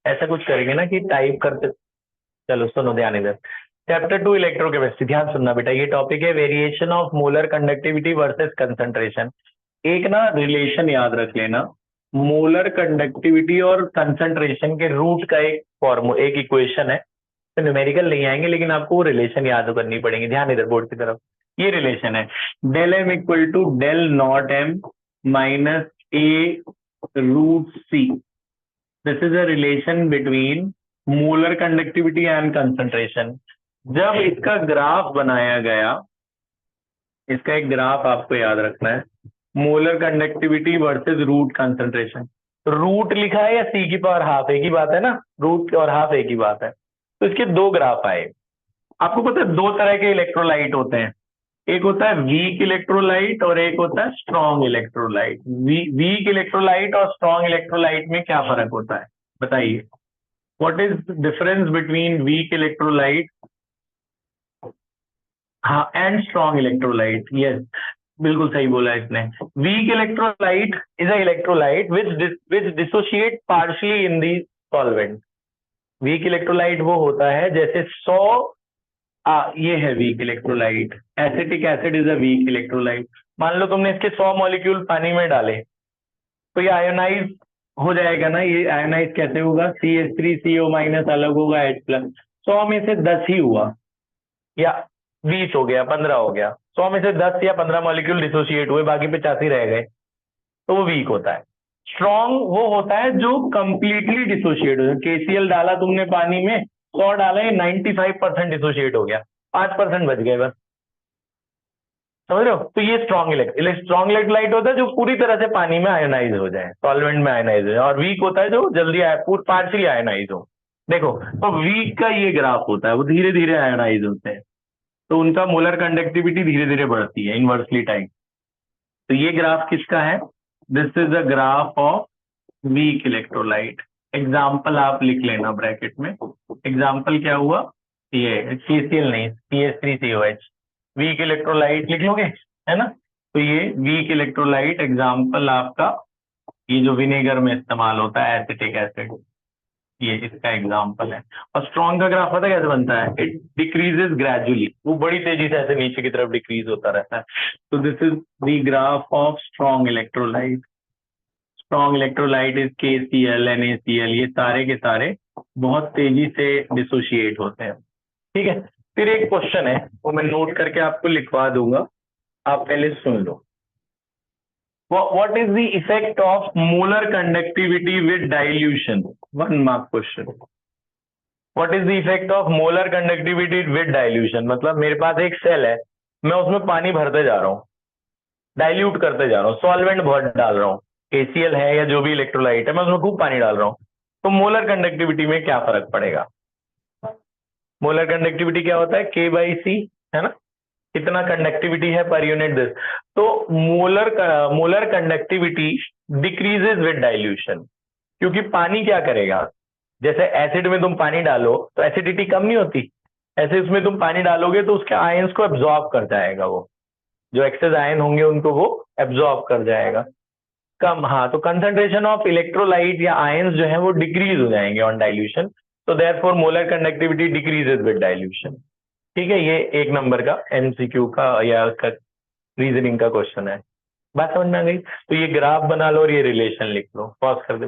ऐसा कुछ करेंगे ना कि टाइप करते। चलो सुनो ध्यान इधर। चैप्टर 2 इलेक्ट्रोकेमिस्ट्री, ध्यान सुनना बेटा, ये टॉपिक है variation of molar conductivity versus concentration. एक ना रिलेशन याद रख लेना, मोलर कंडक्टिविटी और कंसंट्रेशन के रूट का एक फॉर्मू एक इक्वेशन है। तो न्यूमेरिकल नहीं आएंगे लेकिन आपको वो रिलेशन याद करनी पड़ेगी। ध्यान इधर बोर्ड की तरफ, ये रिलेशन है del M equal to del naught M minus A root C. This is a relation between molar conductivity and concentration. जब इसका ग्राफ बनाया गया, इसका एक ग्राफ आपको याद रखना है, molar conductivity versus root concentration. Root लिखा है या सी की पावर हाफ, एक ही बात है ना, रूट और हाफ एक ही बात है। तो इसके दो ग्राफ आए। आपको पता है दो तरह के इलेक्ट्रोलाइट होते हैं, एक होता है वीक इलेक्ट्रोलाइट और एक होता है स्ट्रॉन्ग इलेक्ट्रोलाइट। वीक इलेक्ट्रोलाइट और स्ट्रॉन्ग इलेक्ट्रोलाइट में क्या फर्क होता है बताइए? What is difference between weak electrolyte हाँ एंड स्ट्रॉन्ग इलेक्ट्रोलाइट? यस, बिल्कुल सही बोला इसने। Weak electrolyte is a electrolyte which dissociate partially in the solvent. Weak electrolyte वो होता है जैसे 100 ये है weak electrolyte. Acetic acid is a weak electrolyte. मान लो तुमने इसके 100 मॉलिक्यूल पानी में डाले तो ये आयोनाइज हो जाएगा ना। ये आयोनाइज कैसे होगा? CH3CO माइनस अलग होगा H प्लस। 100 में से 10 ही हुआ या 20 हो गया, 15 हो गया, 100 में से 10 या 15 मॉलिक्यूल डिसोशिएट हुए, बाकी 85 रह गए, तो वो वीक होता है। स्ट्रॉन्ग वो होता है जो कंप्लीटली डिसोशिएट हो जाए। KCl डाला तुमने पानी में, 100 डाला, ये 95% डिसोशिएट हो गया, 5% बच गए बस। समझ रहे हो? तो ये स्ट्रॉन्ग इलेक्ट्रोलाइट होता है जो पूरी तरह से पानी में आयोनाइज हो जाए, सॉल्वेंट में आयोनाइज हो जाए। और वीक होता है जो जल्दी पार्शियली आयोनाइज हो। देखो, तो वीक का ये ग्राफ होता है, वो धीरे धीरे आयोनाइज होते हैं, तो उनका मोलर कंडक्टिविटी धीरे धीरे बढ़ती है इनवर्सली टाइम। तो ये ग्राफ किसका है? This is a graph of weak electrolyte. Example आप लिख लेना ब्रैकेट में। एग्जाम्पल क्या हुआ? ये KCl नहीं, CH3COH। वीक इलेक्ट्रोलाइट लिख लोगे, है ना? तो ये वीक इलेक्ट्रोलाइट एग्जाम्पल आपका, ये जो विनेगर में इस्तेमाल होता है एसिटिक एसिड, ये इसका एग्जाम्पल है। और स्ट्रॉन्ग का ग्राफ पता कैसे बनता है? इट डिक्रीजेस ग्रेजुअली, वो बड़ी तेजी से ऐसे नीचे की तरफ डिक्रीज होता रहता है। तो this is the graph of strong electrolyte. Strong electrolyte is KCl, NaCl, ये सारे के सारे बहुत तेजी से डिसोशिएट होते हैं। ठीक है, फिर एक क्वेश्चन है वो मैं नोट करके आपको लिखवा दूंगा, आप पहले सुन लो। What is the effect of molar conductivity with dilution? 1 mark question. What is the effect of molar conductivity with dilution? मतलब मेरे पास एक सेल है, मैं उसमें पानी भरते जा रहा हूँ, डाइल्यूट करते जा रहा हूँ, सॉल्वेंट बहुत डाल रहा हूँ, KCl है या जो भी इलेक्ट्रोलाइट है, मैं उसमें खूब पानी डाल रहा हूँ, तो मोलर कंडक्टिविटी में क्या फर्क पड़ेगा? मोलर कंडक्टिविटी क्या होता है? K/C, है ना? कितना कंडक्टिविटी है पर यूनिट दिस। तो molar conductivity decreases with dilution, क्योंकि पानी क्या करेगा? जैसे एसिड में तुम पानी डालो तो एसिडिटी कम नहीं होती, ऐसे उसमें तुम पानी डालोगे तो उसके आयंस को एब्जॉर्ब कर जाएगा, वो जो एक्सेस आयन होंगे उनको वो एब्जॉर्ब कर जाएगा कम। हाँ, तो कंसंट्रेशन ऑफ इलेक्ट्रोलाइट या आयंस जो है वो डिक्रीज हो जाएंगे ऑन डाइल्यूशन, तो therefore molar conductivity decreases with dilution. ठीक है, ये 1 नंबर का MCQ का या रीजनिंग का क्वेश्चन है। बात समझ में आ गई? तो ये ग्राफ बना लो और ये रिलेशन लिख लो, पॉज कर दो।